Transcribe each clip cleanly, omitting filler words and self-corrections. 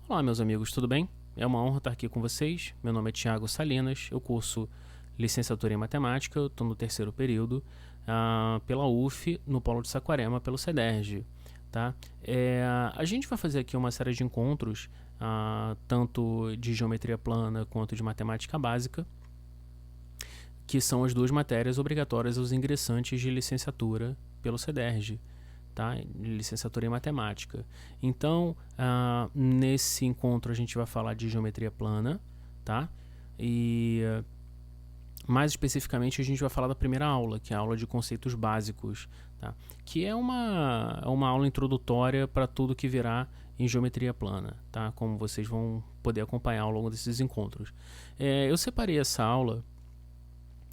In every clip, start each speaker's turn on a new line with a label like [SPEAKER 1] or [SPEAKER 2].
[SPEAKER 1] Olá, meus amigos, tudo bem? É uma honra estar aqui com vocês. Meu nome é Thiago Salinas, eu curso licenciatura em matemática, eu estou no terceiro período pela UF, no Polo de Saquarema, pelo CEDERJ. Tá? A gente vai fazer aqui uma série de encontros, tanto de geometria plana quanto de matemática básica, que são as duas matérias obrigatórias aos ingressantes de licenciatura pelo CEDERJ. Tá? Licenciatura em matemática. Então, nesse encontro a gente vai falar de geometria plana, tá? E mais especificamente a gente vai falar da primeira aula, que é a aula de conceitos básicos, tá? Que é uma aula introdutória para tudo que virá em geometria plana, tá? Como vocês vão poder acompanhar ao longo desses encontros. Eu separei essa aula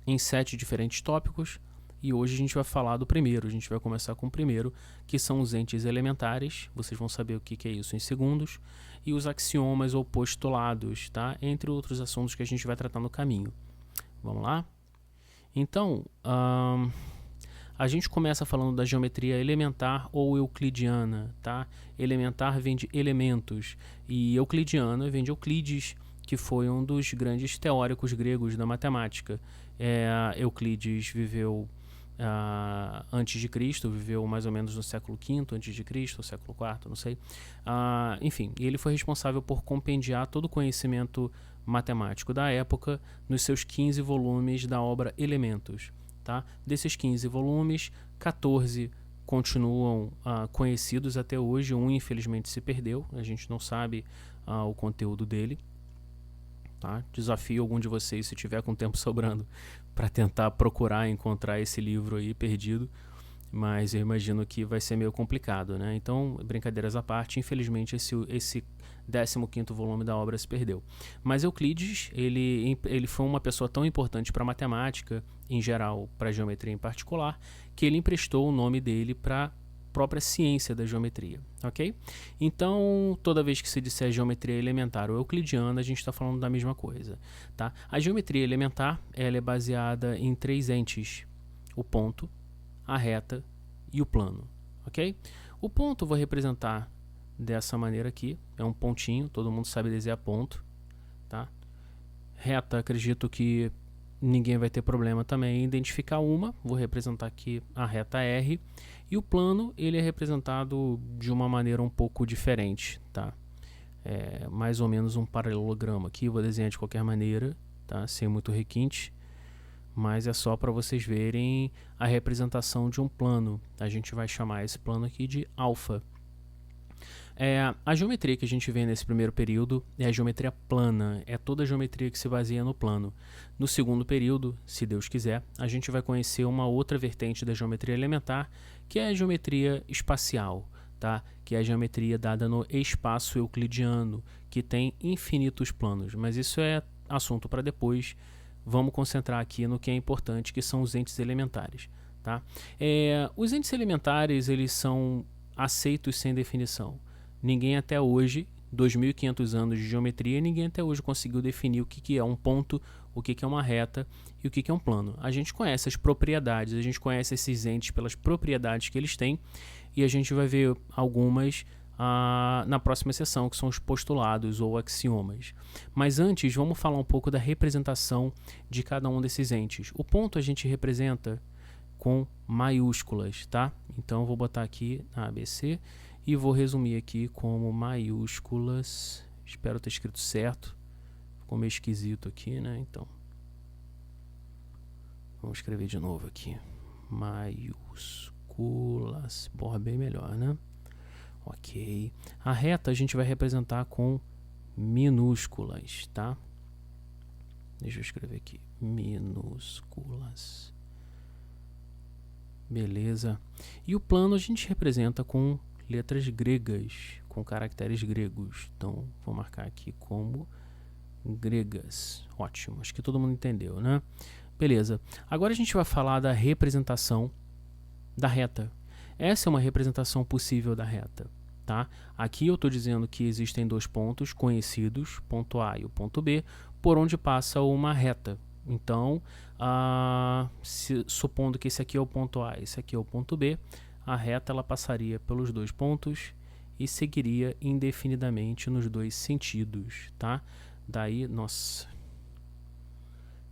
[SPEAKER 1] em 7 diferentes tópicos. E hoje a gente vai falar do primeiro, a gente vai começar com o primeiro, que são os entes elementares, vocês vão saber o que é isso em segundos, e os axiomas ou postulados, tá? Entre outros assuntos que a gente vai tratar no caminho. Vamos lá? Então, a gente começa falando da geometria elementar ou euclidiana, tá? Elementar vem de elementos, e euclidiana vem de Euclides, que foi um dos grandes teóricos gregos da matemática. Euclides viveu antes de Cristo, viveu mais ou menos no século V antes de Cristo, século IV, não sei. Enfim, ele foi responsável por compendiar todo o conhecimento matemático da época nos seus 15 volumes da obra Elementos. Tá? Desses 15 volumes, 14 continuam conhecidos até hoje, um infelizmente se perdeu, a gente não sabe o conteúdo dele. Tá? Desafio algum de vocês, se tiver com tempo sobrando, para tentar procurar encontrar esse livro aí perdido, mas eu imagino que vai ser meio complicado, né? Então, brincadeiras à parte, infelizmente esse 15º volume da obra se perdeu. Mas Euclides, ele foi uma pessoa tão importante para a matemática, em geral, para a geometria em particular, que ele emprestou o nome dele para própria ciência da geometria, ok? Então, toda vez que se disser geometria elementar ou euclidiana, a gente está falando da mesma coisa, tá? A geometria elementar, ela é baseada em 3 entes: o ponto, a reta e o plano, ok? O ponto eu vou representar dessa maneira aqui, é um pontinho, todo mundo sabe desenhar ponto, tá? Reta, acredito que ninguém vai ter problema também em identificar uma, vou representar aqui a reta R, e o plano ele é representado de uma maneira um pouco diferente, tá? Mais ou menos um paralelogramo aqui, vou desenhar de qualquer maneira, tá? Sem muito requinte, mas é só para vocês verem a representação de um plano. A gente vai chamar esse plano aqui de alfa. A geometria que a gente vê nesse primeiro período é a geometria plana, é toda a geometria que se baseia no plano. No segundo período, se Deus quiser, a gente vai conhecer uma outra vertente da geometria elementar, que é a geometria espacial, tá? Que é a geometria dada no espaço euclidiano, que tem infinitos planos, mas isso é assunto para depois. Vamos concentrar aqui no que é importante, que são os entes elementares, tá? Os entes elementares, eles são aceitos sem definição. Ninguém até hoje, 2.500 anos de geometria, ninguém até hoje conseguiu definir o que é um ponto, o que é uma reta e o que é um plano. A gente conhece as propriedades, a gente conhece esses entes pelas propriedades que eles têm, e a gente vai ver algumas na próxima sessão, que são os postulados ou axiomas. Mas antes, vamos falar um pouco da representação de cada um desses entes. O ponto a gente representa com maiúsculas, tá? Então eu vou botar aqui ABC e vou resumir aqui como maiúsculas. Espero ter escrito certo. Ficou meio esquisito aqui, né? Então, vamos escrever de novo aqui. Maiúsculas. Porra, bem melhor, né? Ok. A reta a gente vai representar com minúsculas, tá? Deixa eu escrever aqui. Minúsculas. Beleza. E o plano a gente representa com letras gregas, com caracteres gregos. Então, vou marcar aqui como gregas. Ótimo, acho que todo mundo entendeu, né? Beleza. Agora a gente vai falar da representação da reta. Essa é uma representação possível da reta, tá? Aqui eu estou dizendo que existem 2 pontos conhecidos, ponto A e o ponto B, por onde passa uma reta. Então, supondo que esse aqui é o ponto A, esse aqui é o ponto B, a reta ela passaria pelos 2 pontos e seguiria indefinidamente nos dois sentidos, tá? Daí, nossa,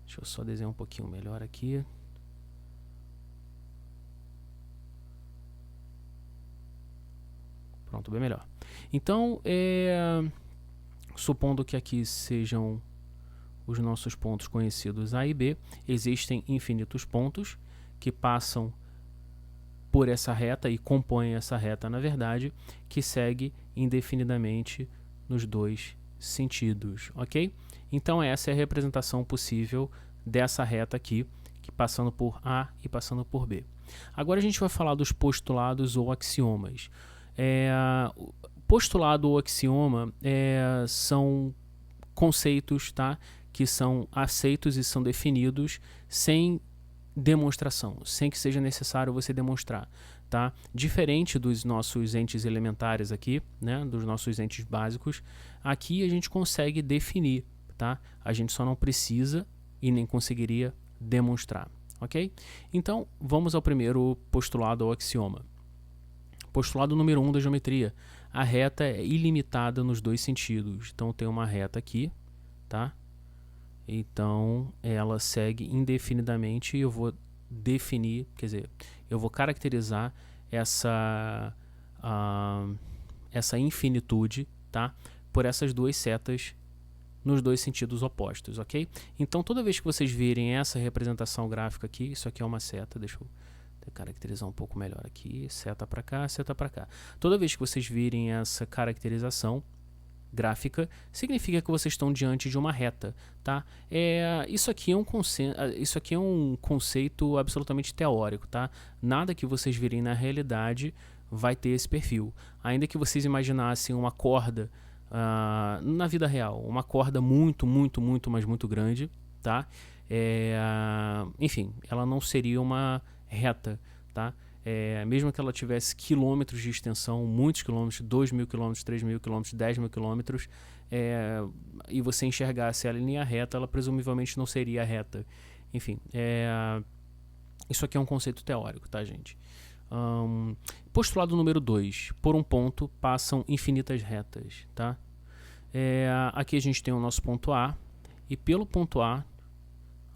[SPEAKER 1] deixa eu só desenhar um pouquinho melhor aqui. Pronto, bem melhor. Então, supondo que aqui sejam os nossos pontos conhecidos A e B, existem infinitos pontos que passam por essa reta e compõem essa reta, na verdade, que segue indefinidamente nos dois sentidos, ok? Então essa é a representação possível dessa reta aqui, que passando por A e passando por B. Agora a gente vai falar dos postulados ou axiomas. Postulado ou axioma são conceitos, tá, que são aceitos e são definidos sem demonstração, sem que seja necessário você demonstrar, tá? Diferente dos nossos entes elementares aqui, né, dos nossos entes básicos, aqui a gente consegue definir, tá? A gente só não precisa e nem conseguiria demonstrar, ok? Então, vamos ao primeiro postulado ou axioma. Postulado número 1 da geometria. A reta é ilimitada nos dois sentidos. Então, tem uma reta aqui, tá? Então, ela segue indefinidamente e eu vou definir, quer dizer, eu vou caracterizar essa infinitude, tá? Por essas duas setas nos dois sentidos opostos, ok? Então, toda vez que vocês virem essa representação gráfica aqui, isso aqui é uma seta, deixa eu caracterizar um pouco melhor aqui, seta para cá, seta para cá. Toda vez que vocês virem essa caracterização gráfica, significa que vocês estão diante de uma reta, tá? Isso aqui é um conceito absolutamente teórico, tá? Nada que vocês virem na realidade vai ter esse perfil. Ainda que vocês imaginassem uma corda na vida real, uma corda muito, mas muito grande, tá? Enfim, ela não seria uma reta, tá? Mesmo que ela tivesse quilômetros de extensão, muitos quilômetros, 2.000 quilômetros, 3.000 quilômetros, 10.000 quilômetros, e você enxergasse ela em linha reta, ela presumivelmente não seria reta. Enfim, isso aqui é um conceito teórico, tá, gente? Postulado número 2. Por um ponto passam infinitas retas, tá? Aqui a gente tem o nosso ponto A, e pelo ponto A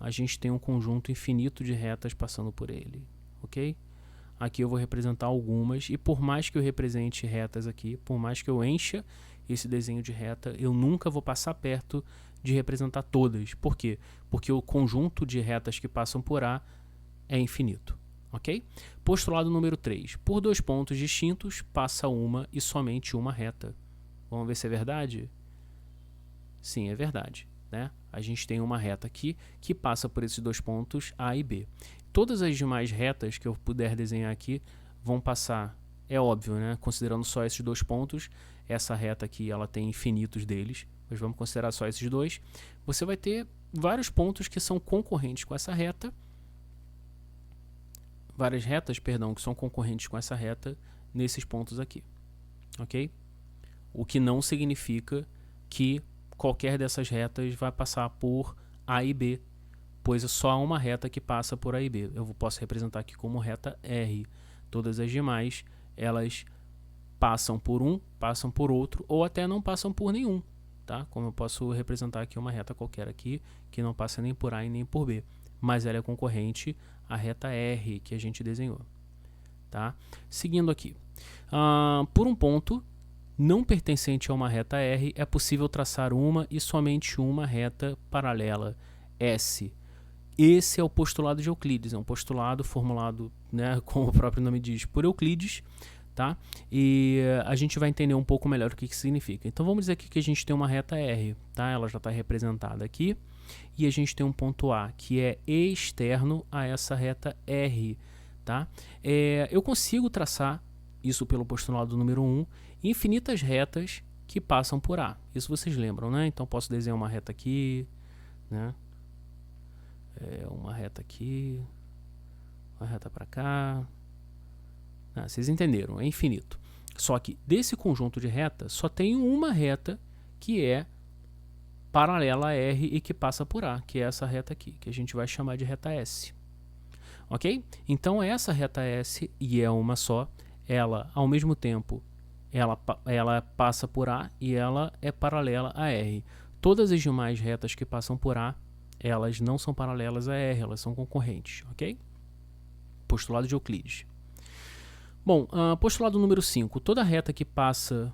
[SPEAKER 1] a gente tem um conjunto infinito de retas passando por ele, ok? Aqui eu vou representar algumas, e por mais que eu represente retas aqui, por mais que eu encha esse desenho de reta, eu nunca vou passar perto de representar todas. Por quê? Porque o conjunto de retas que passam por A é infinito, ok? Postulado número 3. Por dois pontos distintos, passa uma e somente uma reta. Vamos ver se é verdade? Sim, é verdade, né? A gente tem uma reta aqui que passa por esses dois pontos A e B. Todas as demais retas que eu puder desenhar aqui vão passar, é óbvio, né? Considerando só esses dois pontos, essa reta aqui ela tem infinitos deles, mas vamos considerar só esses dois. Você vai ter vários pontos que são concorrentes com essa reta, várias retas, perdão, que são concorrentes com essa reta nesses pontos aqui, ok? O que não significa que qualquer dessas retas vai passar por A e B, pois é só uma reta que passa por A e B. Eu posso representar aqui como reta R. Todas as demais, elas passam por um, passam por outro, ou até não passam por nenhum, tá? Como eu posso representar aqui uma reta qualquer aqui, que não passa nem por A e nem por B, mas ela é concorrente à reta R que a gente desenhou, tá? Seguindo aqui. Por um ponto não pertencente a uma reta R, é possível traçar uma e somente uma reta paralela, S. Esse é o postulado de Euclides, é um postulado formulado, né, como o próprio nome diz, por Euclides, tá? E a gente vai entender um pouco melhor o que significa. Então vamos dizer aqui que a gente tem uma reta R, tá? Ela já está representada aqui, e a gente tem um ponto A, que é externo a essa reta R, tá? Eu consigo traçar, isso pelo postulado número 1, infinitas retas que passam por A. Isso vocês lembram, né? Então posso desenhar uma reta aqui, né? Uma reta aqui, uma reta para cá. Vocês entenderam, é infinito. Só que desse conjunto de retas, só tem uma reta que é paralela a R e que passa por A, que é essa reta aqui, que a gente vai chamar de reta S. Ok? Então essa reta S, e é uma só, ela ao mesmo tempo ela passa por A e ela é paralela a R. Todas as demais retas que passam por A, elas não são paralelas a R, elas são concorrentes, ok? Postulado de Euclides. Bom, postulado número 5. Toda reta que passa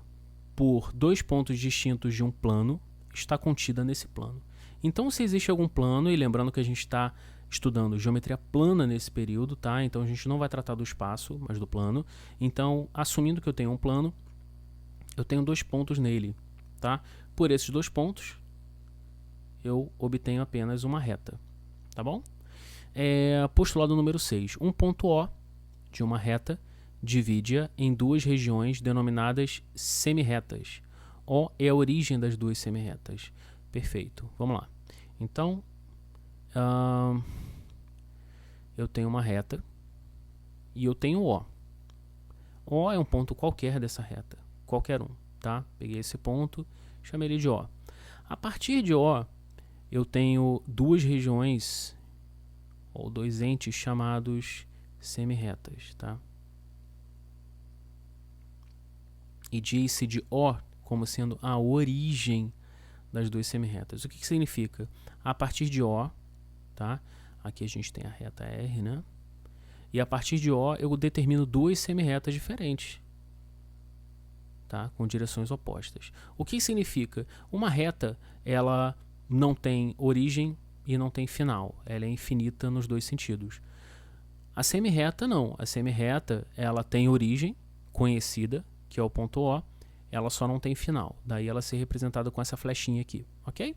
[SPEAKER 1] por dois pontos distintos de um plano está contida nesse plano. Então, se existe algum plano, e lembrando que a gente está estudando geometria plana nesse período, tá? Então, a gente não vai tratar do espaço, mas do plano. Então, assumindo que eu tenho um plano, eu tenho dois pontos nele, tá? Por esses dois pontos, eu obtenho apenas uma reta, tá bom? Postulado número 6. Um ponto O de uma reta divide-a em duas regiões denominadas semirretas. O é a origem das duas semirretas. Perfeito. Vamos lá. Então, eu tenho uma reta e eu tenho O. O é um ponto qualquer dessa reta. Qualquer um, tá? Peguei esse ponto, chamei ele de O. A partir de O, eu tenho duas regiões ou dois entes chamados semirretas, tá? E diz-se de O como sendo a origem das duas semirretas. O que significa? A partir de O, tá? Aqui a gente tem a reta R, né? E a partir de O eu determino duas semirretas diferentes, tá? Com direções opostas. O que significa? Uma reta, ela não tem origem e não tem final. Ela é infinita nos dois sentidos. A semirreta não. A semirreta, ela tem origem conhecida, que é o ponto O, ela só não tem final. Daí ela ser representada com essa flechinha aqui, ok?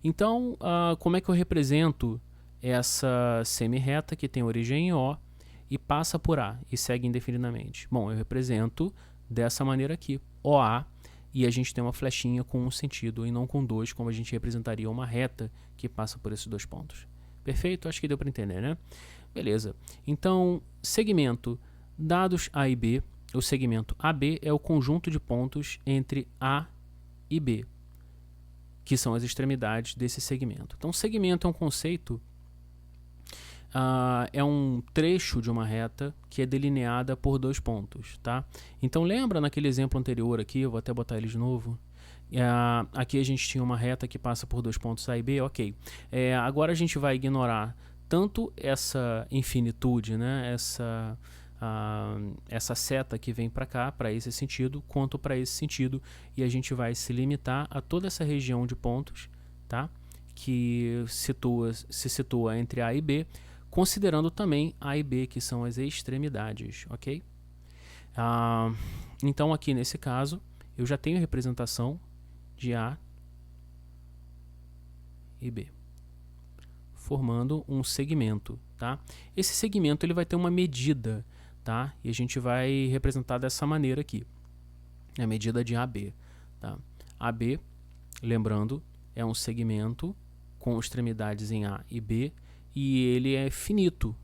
[SPEAKER 1] Então, como é que eu represento essa semirreta que tem origem em O e passa por A e segue indefinidamente? Bom, eu represento dessa maneira aqui, OA, e a gente tem uma flechinha com um sentido e não com dois, como a gente representaria uma reta que passa por esses dois pontos. Perfeito? Acho que deu para entender, né? Beleza. Então, segmento dados A e B. O segmento AB é o conjunto de pontos entre A e B, que são as extremidades desse segmento. Então, segmento é um conceito, é um trecho de uma reta que é delineada por dois pontos, tá? Então, lembra naquele exemplo anterior aqui, eu vou até botar ele de novo. Aqui a gente tinha uma reta que passa por dois pontos A e B, ok. Agora a gente vai ignorar tanto essa infinitude, né? Essa seta que vem para cá, para esse sentido, quanto para esse sentido, e a gente vai se limitar a toda essa região de pontos, tá? Que se situa entre A e B, considerando também A e B, que são as extremidades, ok? Então aqui nesse caso, eu já tenho representação de A e B, formando um segmento, tá? Esse segmento ele vai ter uma medida, tá? E a gente vai representar dessa maneira aqui, a medida de AB, tá? AB, lembrando, é um segmento com extremidades em A e B e ele é finito,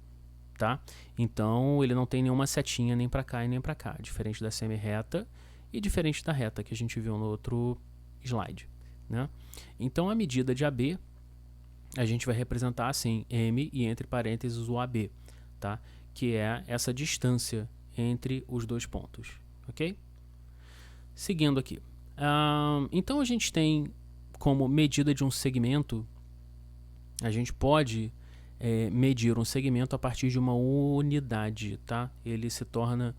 [SPEAKER 1] tá? Então ele não tem nenhuma setinha nem para cá e nem para cá, diferente da semirreta e diferente da reta que a gente viu no outro slide, né? Então a medida de AB a gente vai representar assim, M e entre parênteses o AB, tá? Que é essa distância entre os dois pontos, ok? Seguindo aqui. Então a gente tem como medida de um segmento, a gente pode medir um segmento a partir de uma unidade, tá? Ele se torna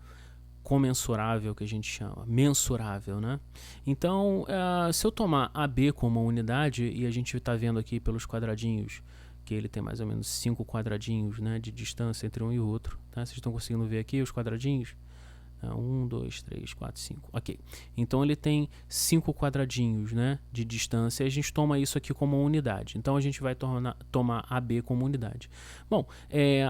[SPEAKER 1] comensurável, que a gente chama, mensurável, né? Então, se eu tomar AB como uma unidade, e a gente está vendo aqui pelos quadradinhos, que ele tem mais ou menos 5 quadradinhos, né, de distância entre um e outro, tá? Vocês estão conseguindo ver aqui os quadradinhos? 1, 2, 3, 4, 5. Ok. Então ele tem 5 quadradinhos, né, de distância. E a gente toma isso aqui como uma unidade. Então a gente vai tomar AB como unidade. Bom,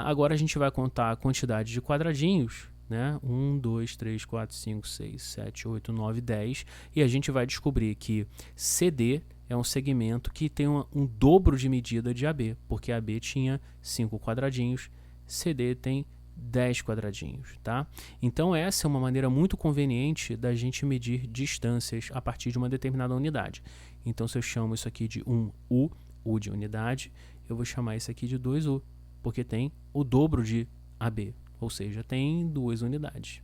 [SPEAKER 1] agora a gente vai contar a quantidade de quadradinhos, né? 1, 2, 3, 4, 5, 6, 7, 8, 9, 10. E a gente vai descobrir que CD é um segmento que tem um dobro de medida de AB, porque AB tinha 5 quadradinhos, CD tem 10 quadradinhos, tá? Então essa é uma maneira muito conveniente da gente medir distâncias a partir de uma determinada unidade. Então se eu chamo isso aqui de 1U, U de unidade, eu vou chamar isso aqui de 2U, porque tem o dobro de AB, ou seja, tem 2 unidades,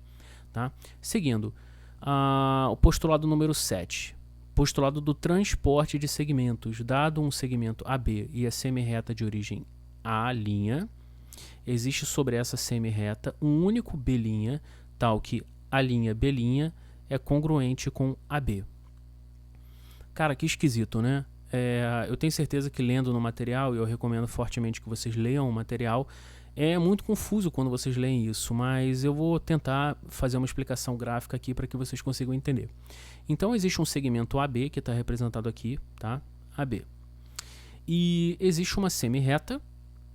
[SPEAKER 1] tá? Seguindo, O postulado número 7. Postulado do transporte de segmentos. Dado um segmento AB e a semi-reta de origem A', existe sobre essa semi-reta um único B', tal que A', B' é congruente com AB. Cara, que esquisito, né? Eu tenho certeza que lendo no material, e eu recomendo fortemente que vocês leiam o material, é muito confuso quando vocês leem isso, mas eu vou tentar fazer uma explicação gráfica aqui para que vocês consigam entender. Então, existe um segmento AB que está representado aqui, tá? AB. E existe uma semi-reta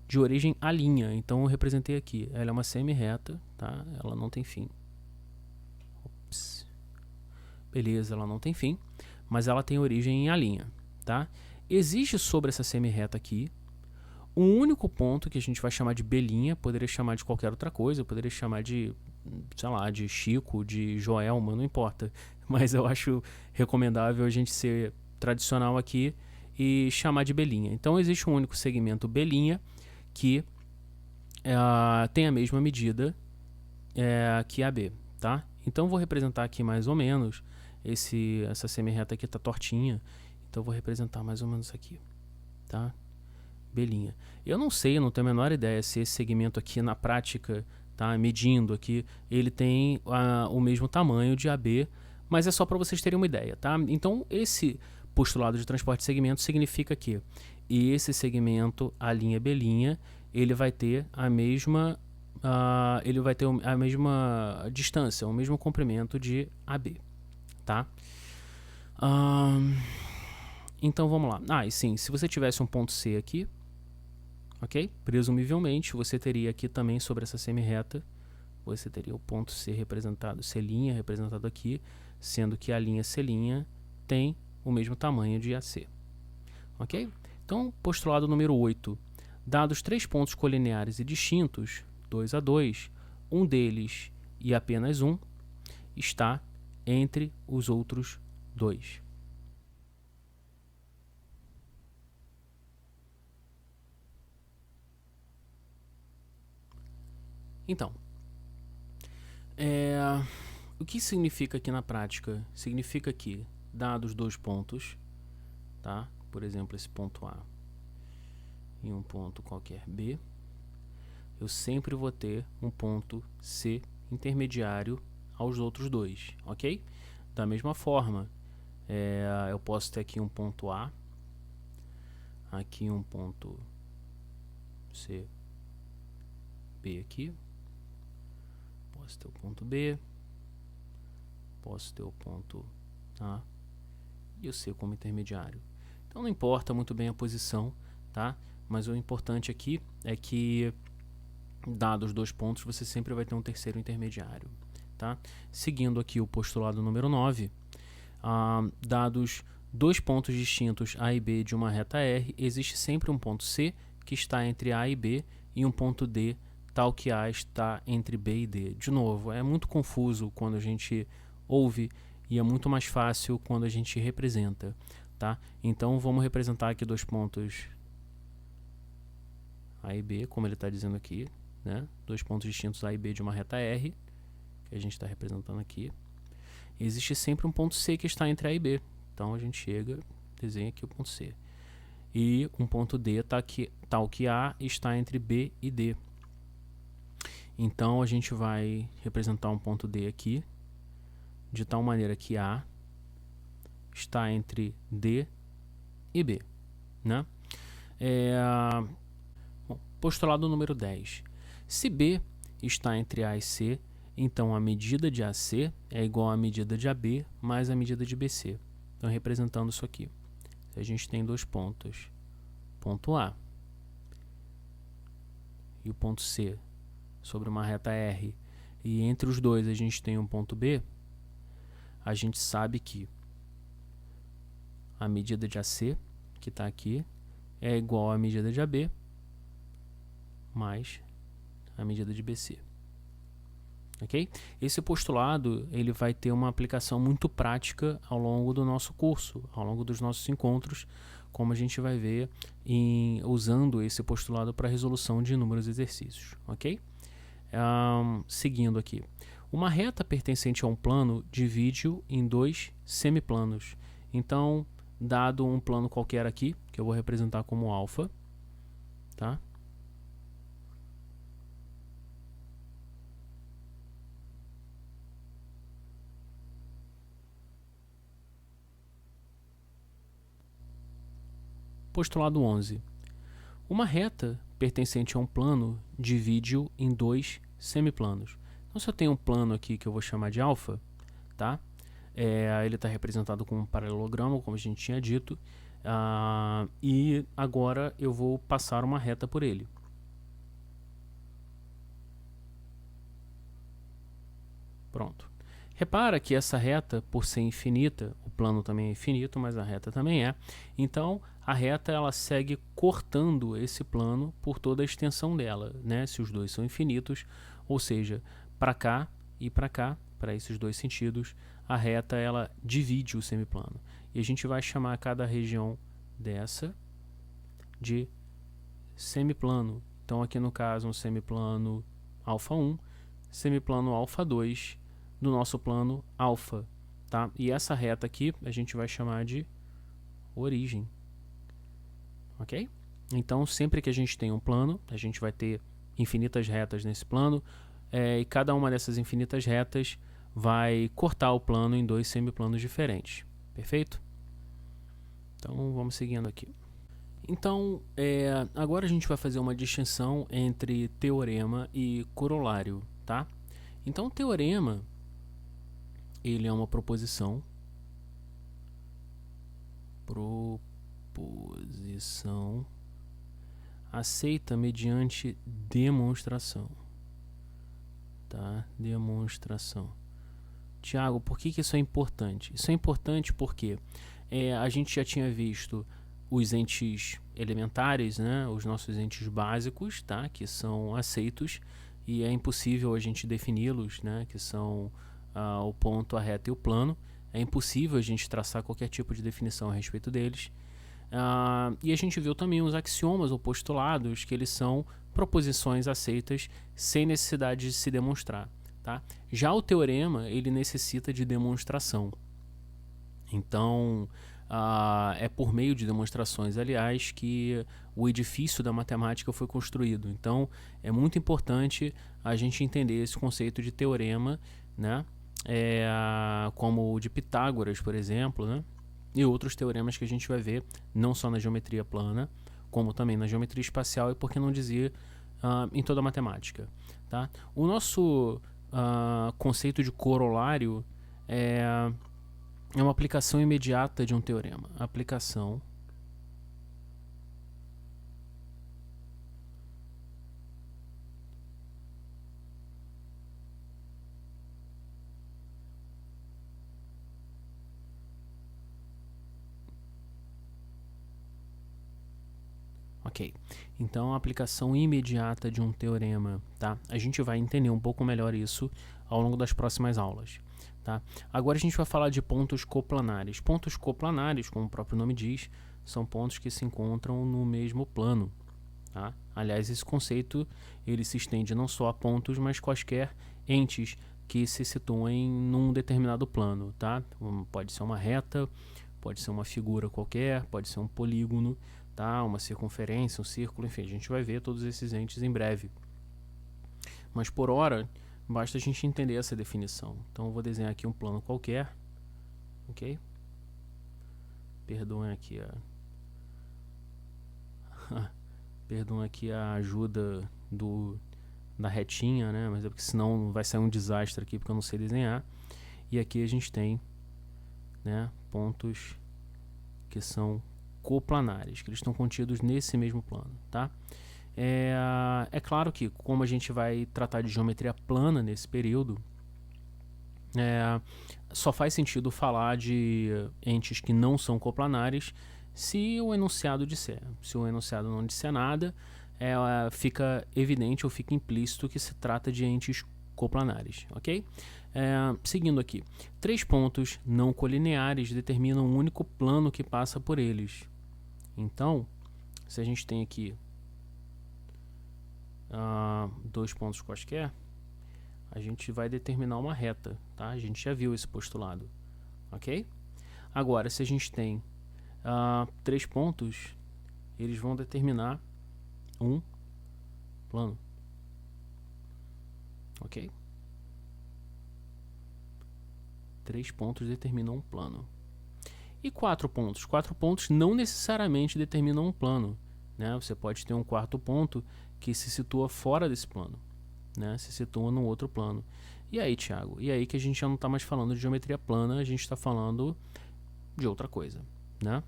[SPEAKER 1] de origem A', então eu representei aqui. Ela é uma semi-reta, tá? Ela não tem fim. Ops. Beleza, ela não tem fim, mas ela tem origem em A', tá? Existe sobre essa semi-reta aqui um único ponto que a gente vai chamar de B', poderia chamar de qualquer outra coisa, poderia chamar de, sei lá, de Chico, de Joelma, não importa. Mas eu acho recomendável a gente ser tradicional aqui e chamar de B'. Então existe um único segmento B' que tem a mesma medida que AB, tá? Então vou representar aqui mais ou menos, essa semi-reta aqui está tortinha, então eu vou representar mais ou menos aqui, tá? B'. Eu não sei, eu não tenho a menor ideia se esse segmento aqui na prática, tá, medindo aqui, ele tem o mesmo tamanho de AB, mas é só para vocês terem uma ideia, tá? Então esse postulado de transporte de segmento significa que esse segmento A', B', ele vai ter a mesma distância, o mesmo comprimento de AB, tá? Então vamos lá. E sim, se você tivesse um ponto C aqui, ok? Presumivelmente você teria aqui também sobre essa semi-reta, você teria o ponto C representado, C' representado aqui, sendo que a linha C' tem o mesmo tamanho de AC, ok? Então, postulado número 8. Dados 3 pontos colineares e distintos, 2 a 2, um deles e apenas um está entre os outros dois. Então, o que significa aqui na prática? Significa que, dados 2 pontos, tá? Por exemplo, esse ponto A e um ponto qualquer B, eu sempre vou ter um ponto C intermediário aos outros dois, ok? Da mesma forma, eu posso ter aqui um ponto A, aqui um ponto C, B aqui, posso ter o ponto B, posso ter o ponto A e o C como intermediário. Então não importa muito bem a posição, tá? Mas o importante aqui é que, dados os 2 pontos, você sempre vai ter um terceiro intermediário, tá? Seguindo aqui o postulado número 9, dados 2 pontos distintos A e B de uma reta R, existe sempre um ponto C que está entre A e B e um ponto D tal que A está entre B e D. De novo, é muito confuso quando a gente ouve e é muito mais fácil quando a gente representa, tá? Então vamos representar aqui 2 pontos A e B, como ele está dizendo aqui, né? 2 pontos distintos A e B de uma reta R, que a gente está representando aqui. Existe sempre um ponto C que está entre A e B. Então a gente chega, desenha aqui o ponto C. E um ponto D tal que A está entre B e D. Então a gente vai representar um ponto D aqui, de tal maneira que A está entre D e B, né? Postulado número 10. Se B está entre A e C, então a medida de AC é igual à medida de AB mais a medida de BC. Então, representando isso aqui, a gente tem 2 pontos, ponto A e o ponto C sobre uma reta R, e entre os dois a gente tem um ponto B, a gente sabe que a medida de AC, que está aqui, é igual à medida de AB mais a medida de BC. Okay? Esse postulado ele vai ter uma aplicação muito prática ao longo do nosso curso, ao longo dos nossos encontros, como a gente vai ver usando esse postulado para resolução de inúmeros exercícios. Okay? Seguindo aqui. Uma reta pertencente a um plano divide-o em dois semiplanos. Então, dado um plano qualquer aqui, que eu vou representar como alfa, tá? Postulado 11. Uma reta pertencente a um plano divide-o em dois semiplanos. Então, se eu tenho um plano aqui que eu vou chamar de alfa, tá? Ele está representado com um paralelogramo, como a gente tinha dito, e agora eu vou passar uma reta por ele. Pronto. Repara que essa reta, por ser infinita, o plano também é infinito, mas a reta também é. Então, a reta ela segue cortando esse plano por toda a extensão dela, né? Se os dois são infinitos, ou seja, para cá e para cá, para esses dois sentidos, a reta ela divide o semiplano. E a gente vai chamar cada região dessa de semiplano. Então, aqui no caso, um semiplano alfa 1, semiplano alfa 2, do nosso plano alfa, tá? E essa reta aqui a gente vai chamar de origem, ok? Então, sempre que a gente tem um plano, a gente vai ter infinitas retas nesse plano, e cada uma dessas infinitas retas vai cortar o plano em dois semiplanos diferentes, perfeito? Então, vamos seguindo aqui. Então, agora a gente vai fazer uma distinção entre teorema e corolário, tá? Então, o teorema ele é uma proposição aceita mediante demonstração, tá? Demonstração. Tiago, por que isso é importante? Isso é importante porque a gente já tinha visto os entes elementares, né? Os nossos entes básicos, tá? Que são aceitos e é impossível a gente defini-los, né? Que são o ponto, a reta e o plano. É impossível a gente traçar qualquer tipo de definição a respeito deles. E a gente viu também os axiomas ou postulados, que eles são proposições aceitas sem necessidade de se demonstrar. Tá? Já o teorema, ele necessita de demonstração. Então, é por meio de demonstrações, aliás, que o edifício da matemática foi construído. Então, é muito importante a gente entender esse conceito de teorema, né? Como o de Pitágoras, por exemplo, né? E outros teoremas que a gente vai ver, não só na geometria plana, como também na geometria espacial e, por que não dizer, em toda a matemática. Tá? O nosso conceito de corolário é uma aplicação imediata de um teorema. Aplicação Ok, então a aplicação imediata de um teorema, tá? A gente vai entender um pouco melhor isso ao longo das próximas aulas, tá? Agora a gente vai falar de pontos coplanares. Pontos coplanares, como o próprio nome diz, são pontos que se encontram no mesmo plano, tá? Aliás, esse conceito ele se estende não só a pontos, mas quaisquer entes que se situem num determinado plano, tá? Pode ser uma reta, pode ser uma figura qualquer, pode ser um polígono, tá? Uma circunferência, um círculo, enfim, a gente vai ver todos esses entes em breve. Mas por hora, basta a gente entender essa definição. Então eu vou desenhar aqui um plano qualquer, ok? Perdoem aqui Perdoem aqui a ajuda da retinha, né? Mas é porque senão vai sair um desastre aqui porque eu não sei desenhar. E aqui a gente tem, né, pontos que são coplanares, que eles estão contidos nesse mesmo plano, tá? É claro que, como a gente vai tratar de geometria plana nesse período, só faz sentido falar de entes que não são coplanares se o enunciado disser. Se o enunciado não disser nada, fica evidente ou fica implícito que se trata de entes coplanares, ok? Seguindo aqui, 3 pontos não colineares determinam um único plano que passa por eles. Então, se a gente tem aqui 2 pontos quaisquer, a gente vai determinar uma reta, tá? A gente já viu esse postulado, ok? Agora, se a gente tem 3 pontos, eles vão determinar um plano, ok? 3 pontos determinam um plano. E 4 pontos? 4 pontos não necessariamente determinam um plano, né? Você pode ter um quarto ponto que se situa fora desse plano, né? Se situa no outro plano. E aí, Thiago? E aí que a gente já não está mais falando de geometria plana, a gente está falando de outra coisa, né?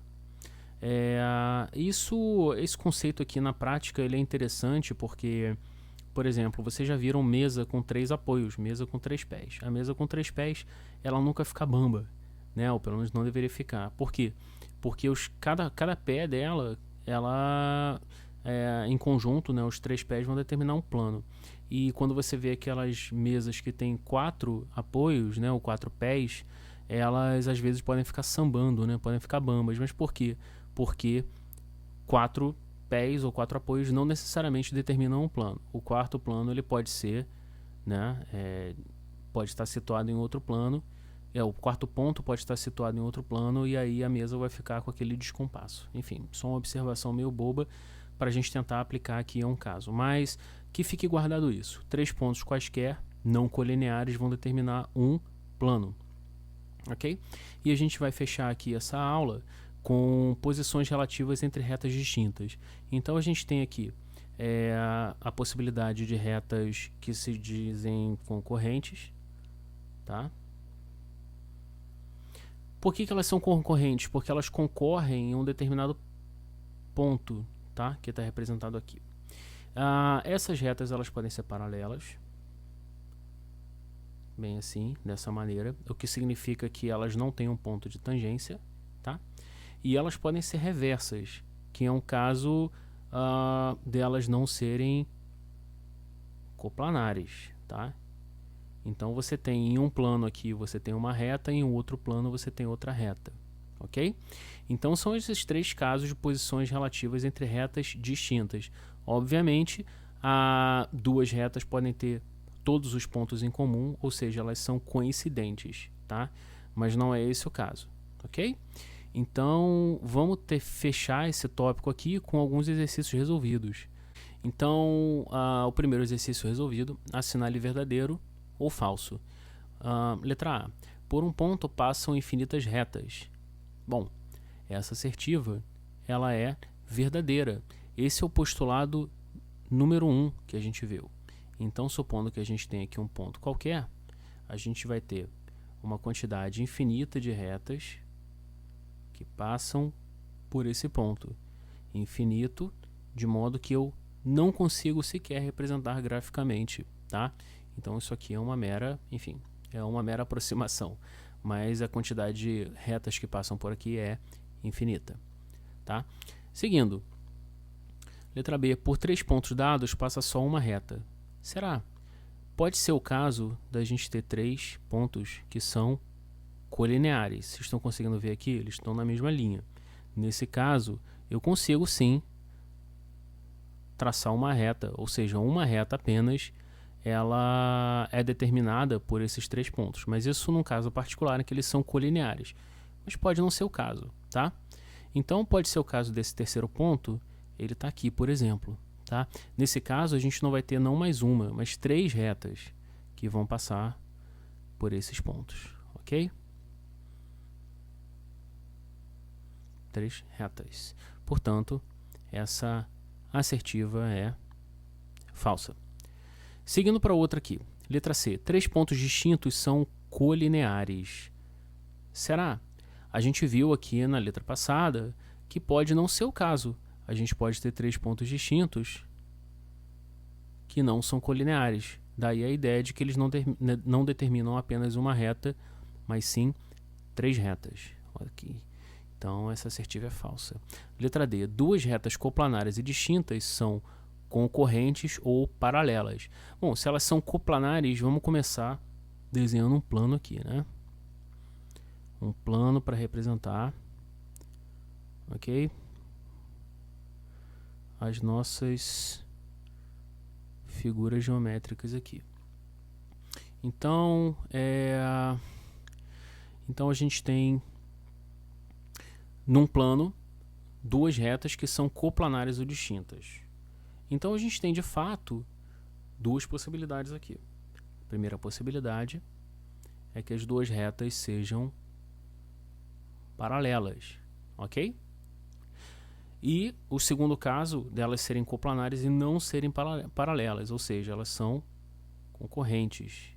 [SPEAKER 1] Esse conceito aqui na prática ele é interessante porque, por exemplo, vocês já viram mesa com 3 apoios, mesa com 3 pés. A mesa com 3 pés, ela nunca fica bamba, né? Ou pelo menos não deveria ficar. Por quê? Porque cada pé dela, em conjunto, né, os 3 pés vão determinar um plano. E quando você vê aquelas mesas que tem 4 apoios, né, ou 4 pés, elas às vezes podem ficar sambando, né, podem ficar bambas. Mas por quê? Porque 4 pés ou 4 apoios não necessariamente determinam um plano. O quarto plano ele pode ser, né, pode estar situado em outro plano. O quarto ponto pode estar situado em outro plano e aí a mesa vai ficar com aquele descompasso. Enfim, só uma observação meio boba para a gente tentar aplicar aqui a um caso. Mas que fique guardado isso. 3 pontos quaisquer não colineares vão determinar um plano. Ok? E a gente vai fechar aqui essa aula com posições relativas entre retas distintas. Então a gente tem aqui a possibilidade de retas que se dizem concorrentes, tá? Por que elas são concorrentes? Porque elas concorrem em um determinado ponto, tá? Que está representado aqui. Essas retas elas podem ser paralelas, bem assim, dessa maneira, o que significa que elas não têm um ponto de tangência, tá? E elas podem ser reversas, que é um caso delas não serem coplanares, tá? Então você tem em um plano aqui, você tem uma reta, e em outro plano você tem outra reta, ok? Então são esses 3 casos de posições relativas entre retas distintas. Obviamente, 2 retas podem ter todos os pontos em comum, ou seja, elas são coincidentes, tá? Mas não é esse o caso, ok? Então, vamos fechar esse tópico aqui com alguns exercícios resolvidos. Então, o primeiro exercício resolvido, assinale verdadeiro ou falso. Letra A. Por um ponto passam infinitas retas. Bom, essa assertiva ela é verdadeira. Esse é o postulado número 1 que a gente viu. Então, supondo que a gente tenha aqui um ponto qualquer, a gente vai ter uma quantidade infinita de retas que passam por esse ponto. Infinito, de modo que eu não consigo sequer representar graficamente, tá? Então isso aqui é uma mera, enfim, é uma mera aproximação, mas a quantidade de retas que passam por aqui é infinita, tá? Seguindo, letra B, por 3 pontos dados passa só uma reta. Será? Pode ser o caso da gente ter 3 pontos que são colineares. Vocês estão conseguindo ver aqui? Eles estão na mesma linha. Nesse caso, eu consigo sim traçar uma reta, ou seja, uma reta apenas, ela é determinada por esses 3 pontos. Mas isso num caso particular em que eles são colineares. Mas pode não ser o caso, tá? Então pode ser o caso desse terceiro ponto, ele está aqui, por exemplo. Tá? Nesse caso, a gente não vai ter não mais uma, mas 3 retas que vão passar por esses pontos, ok? 3 retas. Portanto, essa assertiva é falsa. Seguindo para outra aqui. Letra C. 3 pontos distintos são colineares. Será? A gente viu aqui na letra passada que pode não ser o caso. A gente pode ter 3 pontos distintos que não são colineares. Daí a ideia de que eles não determinam apenas uma reta, mas sim 3 retas. Aqui. Então essa assertiva é falsa. Letra D. 2 retas coplanares e distintas são concorrentes ou paralelas. Bom, se elas são coplanares, vamos começar desenhando um plano aqui, né? Um plano para representar, ok? As nossas figuras geométricas aqui. Então, então a gente tem num plano duas retas que são coplanares ou distintas. Então a gente tem de fato duas possibilidades aqui. A primeira possibilidade é que as duas retas sejam paralelas, ok? E o segundo caso delas serem coplanares e não serem paralelas, ou seja, elas são concorrentes,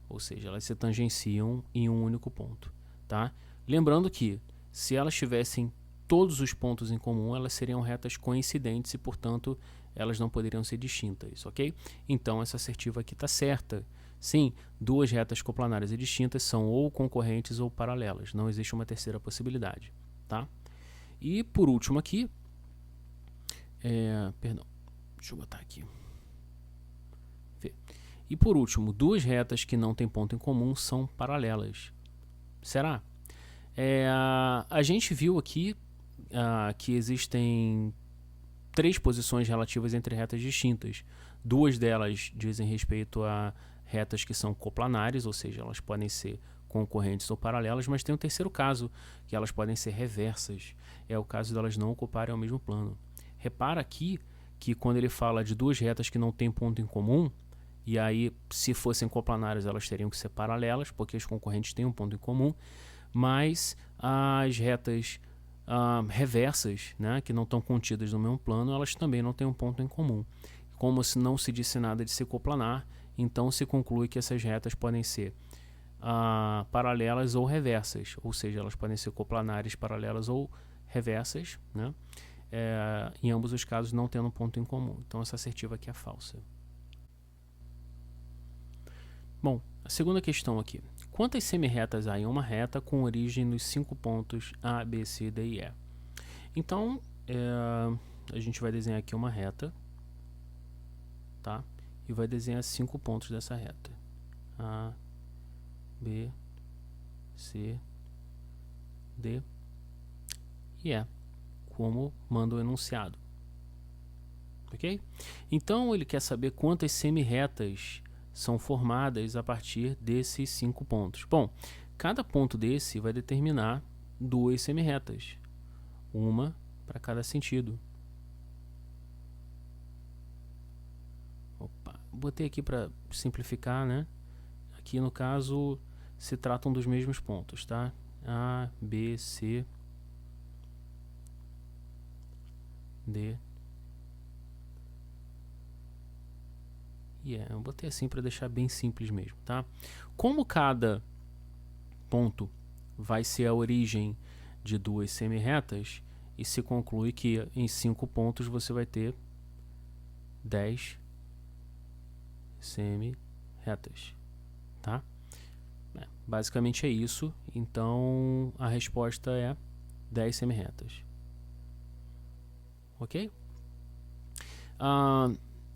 [SPEAKER 1] ou seja, elas se tangenciam em um único ponto, tá? Lembrando que se elas tivessem todos os pontos em comum, elas seriam retas coincidentes e, portanto, elas não poderiam ser distintas, ok? Então, essa assertiva aqui está certa. Sim, duas retas coplanares e distintas são ou concorrentes ou paralelas. Não existe uma terceira possibilidade, tá? E, por último aqui, perdão, deixa eu botar aqui. E, por último, duas retas que não têm ponto em comum são paralelas. Será? A gente viu aqui que existem três posições relativas entre retas distintas. Duas delas dizem respeito a retas que são coplanares, ou seja, elas podem ser concorrentes ou paralelas, mas tem um terceiro caso, que elas podem ser reversas. É o caso delas não ocuparem o mesmo plano. Repara aqui que quando ele fala de duas retas que não têm ponto em comum, e aí se fossem coplanares elas teriam que ser paralelas, porque as concorrentes têm um ponto em comum, mas as retas reversas, né, que não estão contidas no mesmo plano, elas também não têm um ponto em comum. Como se não se disse nada de se coplanar, então se conclui que essas retas podem ser paralelas ou reversas, ou seja, elas podem ser coplanares, paralelas ou reversas, né, em ambos os casos não tendo um ponto em comum. Então essa assertiva aqui é falsa. Bom, a segunda questão aqui. Quantas semirretas há em uma reta com origem nos 5 pontos A, B, C, D e E? Então, a gente vai desenhar aqui uma reta, tá? E vai desenhar 5 pontos dessa reta. A, B, C, D e E, como manda o enunciado. Ok? Então, ele quer saber quantas semirretas são formadas a partir desses 5 pontos. Bom, cada ponto desse vai determinar duas semirretas, uma para cada sentido. Opa, botei aqui para simplificar, né? Aqui no caso se tratam dos mesmos pontos, tá? A, B, C, D. Eu botei assim para deixar bem simples mesmo, tá? Como cada ponto vai ser a origem de duas semirretas, e se conclui que em 5 pontos você vai ter 10 semirretas, tá? Basicamente é isso. Então a resposta é 10 semirretas. Ok?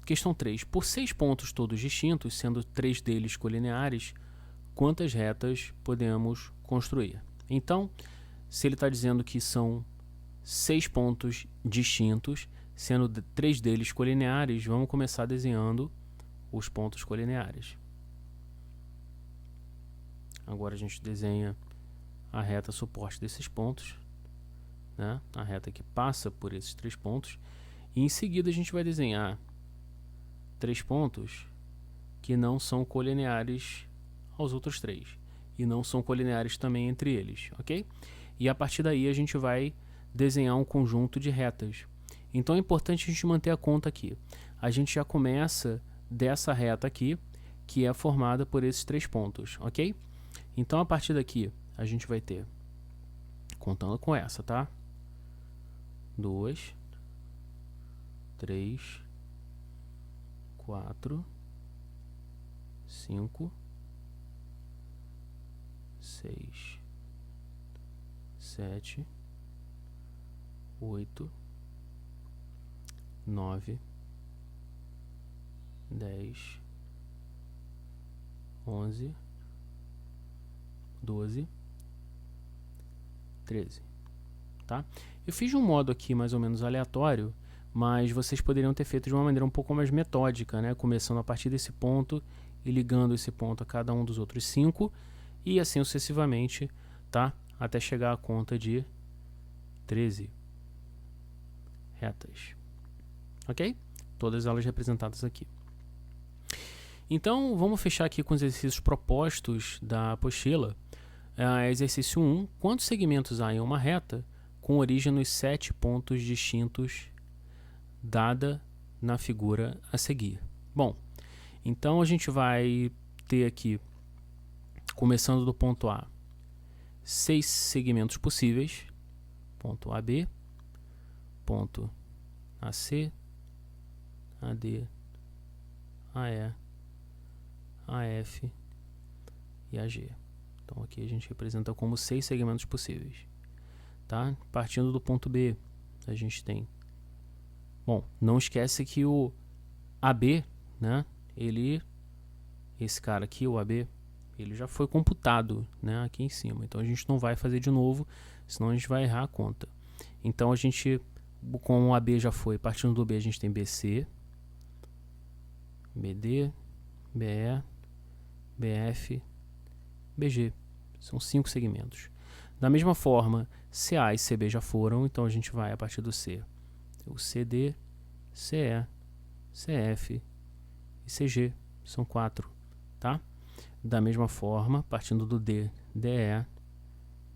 [SPEAKER 1] Questão 3. Por 6 pontos todos distintos, sendo 3 deles colineares, quantas retas podemos construir? Então, se ele está dizendo que são 6 pontos distintos, sendo 3 deles colineares, vamos começar desenhando os pontos colineares. Agora a gente desenha a reta suporte desses pontos, né? A reta que passa por esses 3 pontos, e em seguida a gente vai desenhar 3 pontos que não são colineares aos outros 3 e não são colineares também entre eles, ok? E a partir daí a gente vai desenhar um conjunto de retas. Então é importante a gente manter a conta aqui. A gente já começa dessa reta aqui, que é formada por esses 3 pontos, ok? Então a partir daqui a gente vai ter, contando com essa, tá? 2, 3, 4, 5, 6, 7, 8, 9, 10, 11, 12, 13, tá? Eu fiz de um modo aqui mais ou menos aleatório, mas vocês poderiam ter feito de uma maneira um pouco mais metódica, né? Começando a partir desse ponto e ligando esse ponto a cada um dos outros 5, e assim sucessivamente, tá? Até chegar à conta de 13 retas. Ok? Todas elas representadas aqui. Então, vamos fechar aqui com os exercícios propostos da apostila. Exercício 1. Quantos segmentos há em uma reta com origem nos 7 pontos distintos dada na figura a seguir? Bom, então a gente vai ter aqui, começando do ponto A, 6 segmentos possíveis. Ponto AB, ponto AC, AD, AE, AF e AG. Então aqui a gente representa como 6 segmentos possíveis. Tá? Partindo do ponto B, a gente tem... Bom, não esquece que o AB, né? Esse cara aqui, o AB, ele já foi computado, né, aqui em cima. Então a gente não vai fazer de novo, senão a gente vai errar a conta. Então a gente, com o AB já foi, partindo do B a gente tem BC, BD, BE, BF, BG. São 5 segmentos. Da mesma forma, CA e CB já foram, então a gente vai a partir do C. O CD, CE, CF e CG. São 4, tá? Da mesma forma, partindo do D, DE,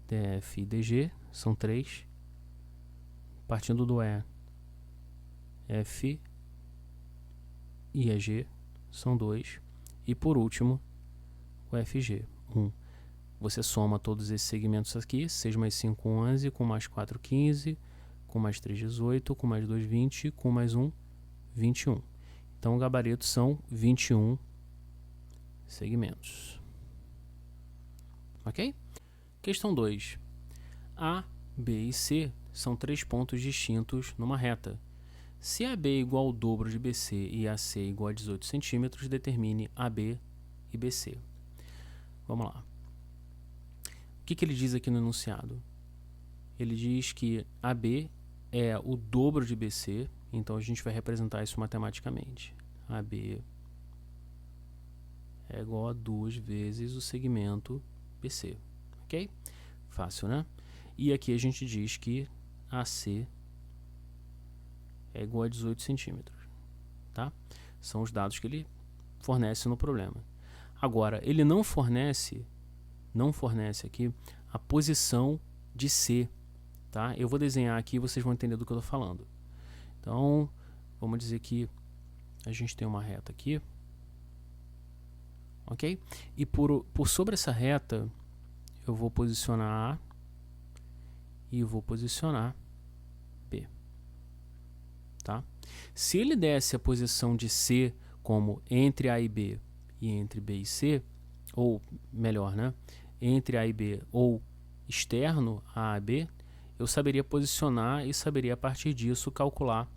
[SPEAKER 1] DF e DG, são 3. Partindo do E, F e EG, são 2. E por último, o FG, 1. Você soma todos esses segmentos aqui, 6 mais 5, 11, com mais 4, 15, com mais 3, 18, com mais 2, 20, com mais 1, 21. Então o gabarito são 21 segmentos. Ok? Questão 2. A, B e C são 3 pontos distintos numa reta. Se AB é igual ao dobro de BC e AC é igual a 18 centímetros, determine AB e BC. Vamos lá. O que ele diz aqui no enunciado? Ele diz que AB é o dobro de BC, então a gente vai representar isso matematicamente. AB é igual a 2 vezes o segmento BC. Ok? Fácil, né? E aqui a gente diz que AC é igual a 18 centímetros. Tá? São os dados que ele fornece no problema. Agora, ele não fornece aqui a posição de C. Tá? Eu vou desenhar aqui e vocês vão entender do que eu estou falando. Então, vamos dizer que a gente tem uma reta aqui. Ok? E por sobre essa reta, eu vou posicionar A e vou posicionar B. Tá? Se ele desse a posição de C como entre A e B e entre B e C, ou melhor, né, entre A e B ou externo a A e B, eu saberia posicionar e saberia a partir disso calcular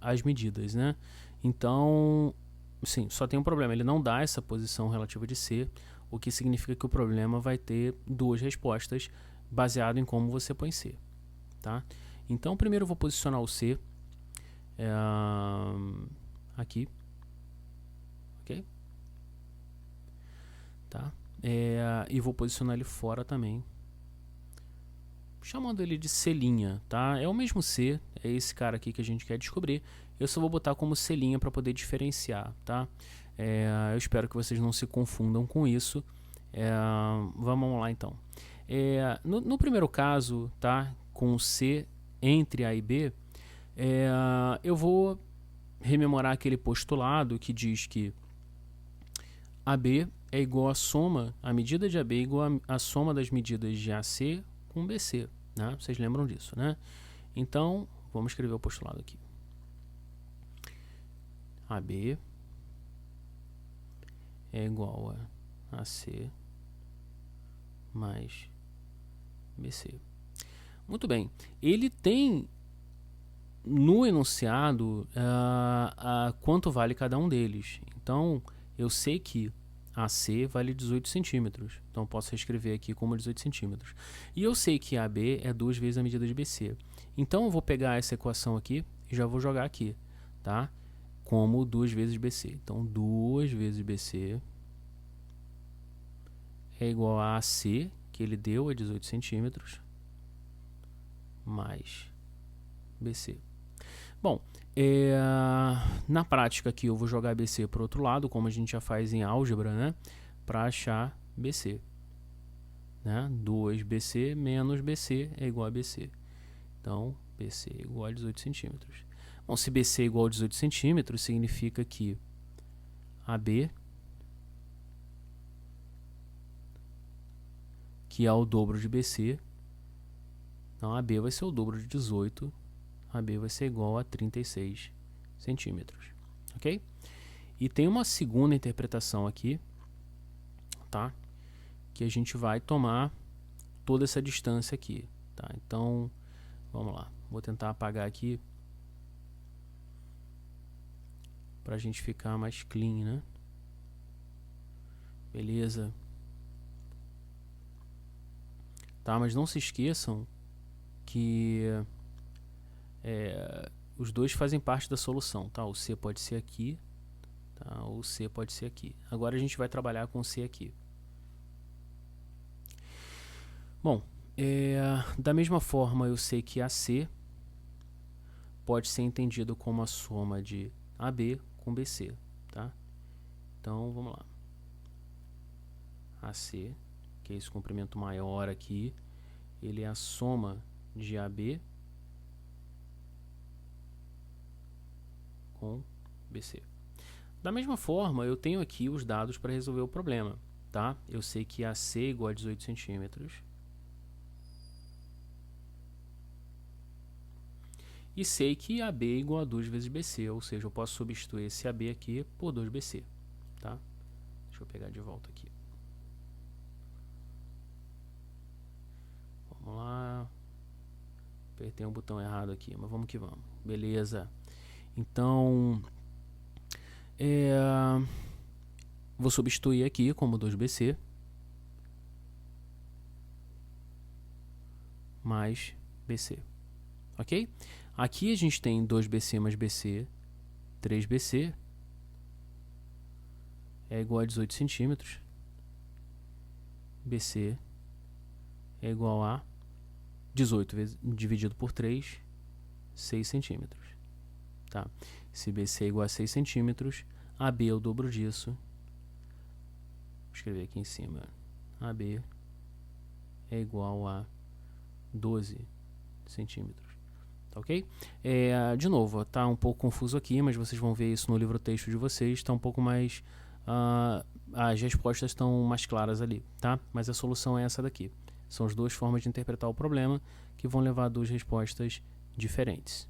[SPEAKER 1] as medidas, né? Então, sim, só tem um problema, ele não dá essa posição relativa de C, o que significa que o problema vai ter 2 respostas baseado em como você põe C, tá? Então, primeiro eu vou posicionar o C aqui, ok? Tá? E vou posicionar ele fora também, chamando ele de C', tá? É o mesmo C, é esse cara aqui que a gente quer descobrir. Eu só vou botar como C' para poder diferenciar, tá? Eu espero que vocês não se confundam com isso. Vamos lá então. No primeiro caso, tá? Com C entre A e B, eu vou rememorar aquele postulado que diz que AB é igual à soma, a medida de AB é igual à soma das medidas de AC com BC, né? Vocês lembram disso, né? Então, vamos escrever o postulado aqui. AB é igual a AC mais BC. Muito bem. Ele tem no enunciado quanto vale cada um deles. Então, eu sei que AC vale 18 centímetros. Então, eu posso reescrever aqui como 18 centímetros. E eu sei que AB é 2 vezes a medida de BC. Então, eu vou pegar essa equação aqui e já vou jogar aqui. tá? Como 2 vezes BC. Então, 2 vezes BC é igual a AC, que ele deu, a 18 centímetros, mais BC. Bom, na prática aqui eu vou jogar BC para o outro lado, como a gente já faz em álgebra, né? Para achar BC. Né? 2BC menos BC é igual a BC. Então, BC é igual a 18 centímetros. Bom, se BC é igual a 18 centímetros, significa que AB, que é o dobro de BC, então AB vai ser o dobro de 18, AB vai ser igual a 36 centímetros, ok? E tem uma segunda interpretação aqui, tá? Que a gente vai tomar toda essa distância aqui, tá? Então, vamos lá, vou tentar apagar aqui para a gente ficar mais clean, né? Beleza. Tá, mas não se esqueçam que os dois fazem parte da solução, tá? O C pode ser aqui, tá? O C pode ser aqui. Agora a gente vai trabalhar com o C aqui. Bom, da mesma forma eu sei que AC pode ser entendido como a soma de AB com BC, tá? Então, vamos lá. AC, que é esse comprimento maior aqui, ele é a soma de AB com BC. Da mesma forma, eu tenho aqui os dados para resolver o problema, tá? Eu sei que AC é igual a 18 centímetros. E sei que AB é igual a 2 vezes BC, ou seja, eu posso substituir esse AB aqui por 2BC, tá? Deixa eu pegar de volta aqui. Vamos lá. Apertei um botão errado aqui, mas vamos que vamos. Beleza. Então, vou substituir aqui como 2BC mais BC, ok? Aqui a gente tem 2BC mais BC, 3BC, é igual a 18 centímetros. BC é igual a 18 dividido por 3, 6 centímetros. Tá? Se BC é igual a 6 centímetros, AB é o dobro disso. Vou escrever aqui em cima. AB é igual a 12 centímetros. Tá, ok? De novo, tá um pouco confuso aqui, mas vocês vão ver isso no livro texto de vocês. Está um pouco mais... as respostas estão mais claras ali, tá? Mas a solução é essa daqui. São as duas formas de interpretar o problema que vão levar a duas respostas diferentes.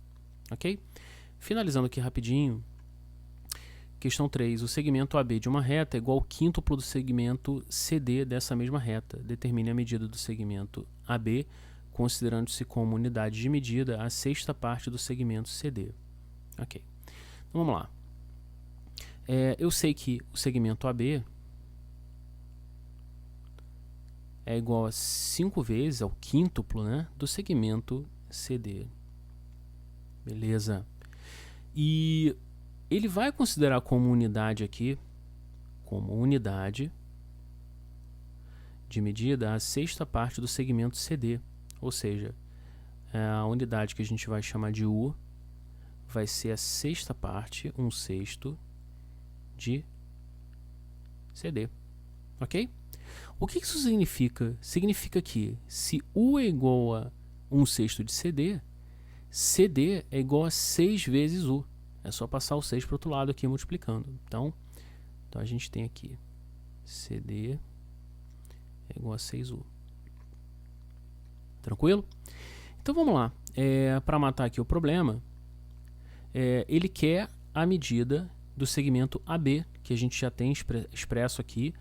[SPEAKER 1] Ok? Finalizando aqui rapidinho. Questão 3. O segmento AB de uma reta é igual ao quíntuplo do segmento CD dessa mesma reta. Determine a medida do segmento AB, considerando-se como unidade de medida a sexta parte do segmento CD. Ok. Então vamos lá. Eu sei que o segmento AB é igual a 5 vezes, ao quíntuplo, né, do segmento CD. Beleza. E ele vai considerar como unidade aqui, como unidade de medida, a sexta parte do segmento CD. Ou seja, a unidade que a gente vai chamar de U vai ser a sexta parte, 1/6 de CD. Ok? O que isso significa? Significa que se U é igual a 1/6 de CD, CD é igual a 6 vezes U. É só passar o 6 para o outro lado aqui multiplicando. Então a gente tem aqui CD é igual a 6U. Tranquilo? Então vamos lá. Para matar aqui o problema, ele quer a medida do segmento AB, que a gente já tem expresso aqui,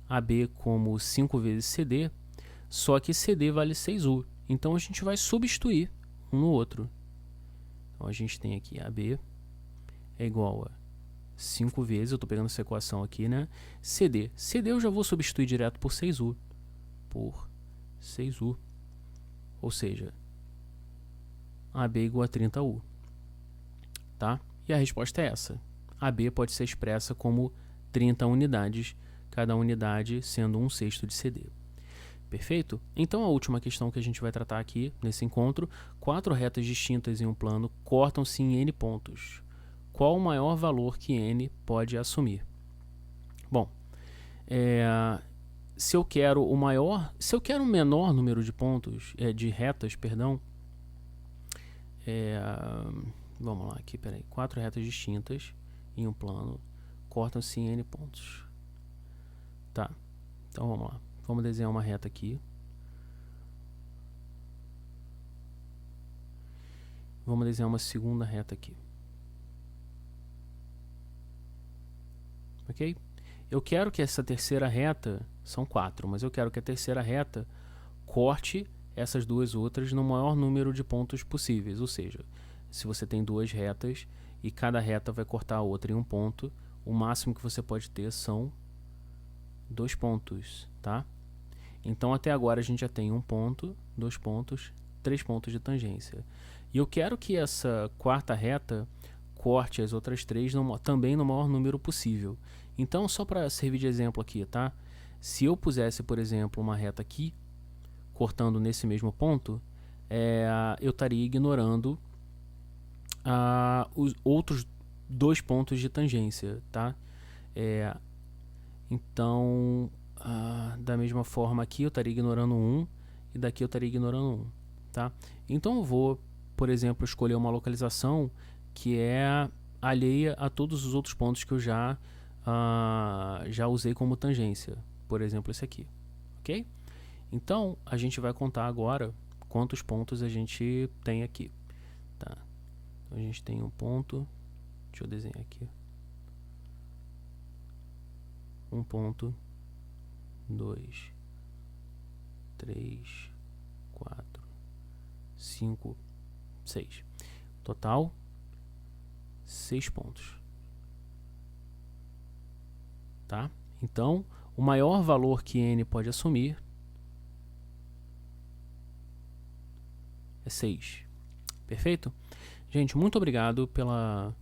[SPEAKER 1] AB como 5 vezes CD, só que CD vale 6U. Então a gente vai substituir um no outro. Então a gente tem aqui AB é igual a 5 vezes, eu estou pegando essa equação aqui, né? CD. CD eu já vou substituir direto por 6U. Por 6U. Ou seja, AB igual a 30U. Tá? E a resposta é essa. AB pode ser expressa como 30 unidades, cada unidade sendo 1/6 de CD. Perfeito? Então a última questão que a gente vai tratar aqui nesse encontro: 4 retas distintas em um plano cortam-se em N pontos. Qual o maior valor que N pode assumir? Bom, se eu quero um menor número de pontos, de retas, perdão, vamos lá aqui, peraí, 4 retas distintas em um plano cortam-se em N pontos. Tá, então vamos lá. Vamos desenhar uma reta aqui. Vamos desenhar uma segunda reta aqui. Ok? Eu quero que essa terceira reta, são 4, mas eu quero que a terceira reta corte essas duas outras no maior número de pontos possíveis. Ou seja, se você tem 2 retas e cada reta vai cortar a outra em um ponto, o máximo que você pode ter são 2 pontos, tá? Então até agora a gente já tem 1 ponto, 2 pontos, 3 pontos de tangência. E eu quero que essa quarta reta corte as outras 3 também no maior número possível. Então, só para servir de exemplo aqui, tá? Se eu pusesse, por exemplo, uma reta aqui, cortando nesse mesmo ponto, eu estaria ignorando os outros 2 pontos de tangência, tá? Então, da mesma forma aqui eu estaria ignorando 1 e daqui eu estaria ignorando 1, tá? Então eu vou, por exemplo, escolher uma localização que é alheia a todos os outros pontos que eu já usei como tangência, por exemplo esse aqui, ok? Então a gente vai contar agora quantos pontos a gente tem aqui, tá? Então, a gente tem um ponto, deixa eu desenhar aqui, 1 ponto, 2, 3, 4, 5, 6. Total, 6 pontos. Tá? Então, o maior valor que N pode assumir é 6. Perfeito? Gente, muito obrigado pela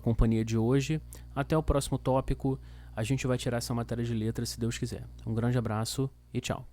[SPEAKER 1] companhia de hoje. Até o próximo tópico. A gente vai tirar essa matéria de letras, se Deus quiser. Um grande abraço e tchau.